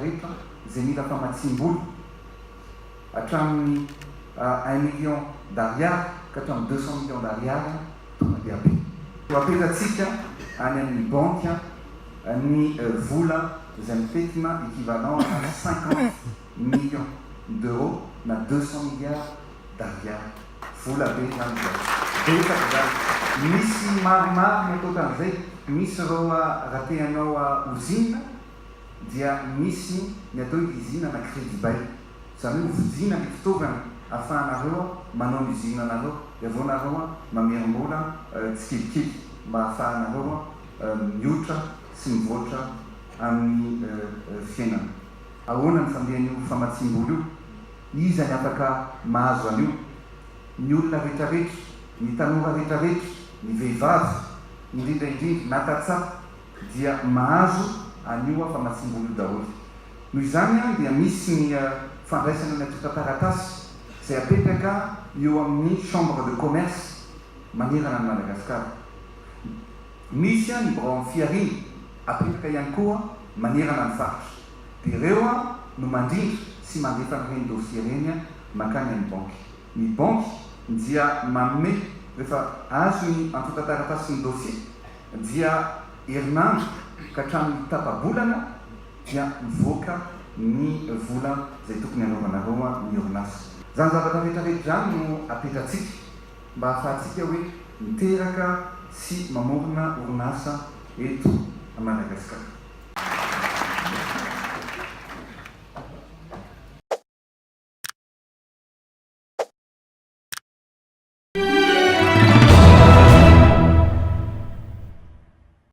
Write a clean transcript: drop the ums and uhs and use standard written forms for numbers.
rehetra zay mila famatsim-bola hatramin'ny 1 million d'ariary ka hatramin'ny 200 millions d'ariary tonga dia be. Apetatsika any amin'ny banque ny vola izay mipetina équivalent à 50 millions d'euros na 200 milliards d'ariary. Vola be zany betsaka zany. Misy maromaro matokan'izay, misy reo rahatehanao usine dia misy ny atao hoe usine na crédit bail. Zany hoe vidina ny fitaovana ahafahanareo manao ny usine anareo dia vao nareo mamerim-bola tsikelikely mba ahafahanareo miotra sy mivoatra amin'ny fiainana. Ahoana ny fandehan'io famatsim-bola io? Iza ny afaka mahazo an'io? Ny olona rehetrarehetra, ny tanora rehetrarehetra, ny vehivavy, indrindraindrindra na tatsaka dia mahazo an'io famatsim-bola io daholo. Noho izany dia misy ny fandraisana ny atota taratasy izay apetraka eo amin'ny chambre de commerce manerana ny Madagasikara. Misy ny branche fiariny apetraka ihany koa manerana ny faritra. Dia ireo no mandrindra sy mandefa ireny dossier ireny makany amin'ny banky. Ny banky dia manome rehefa azo ny atota taratasy ny dossier dia herinandro ka hatramin'ny tapa-bolana dia mivoaka ny vola izay tokony anaovanareo ny orinasa. Zany zavatra rehetrarehetra zany no apetratsika mba ahafahantsika hoe miteraka sy mamorona orinasa eto Madagasikara.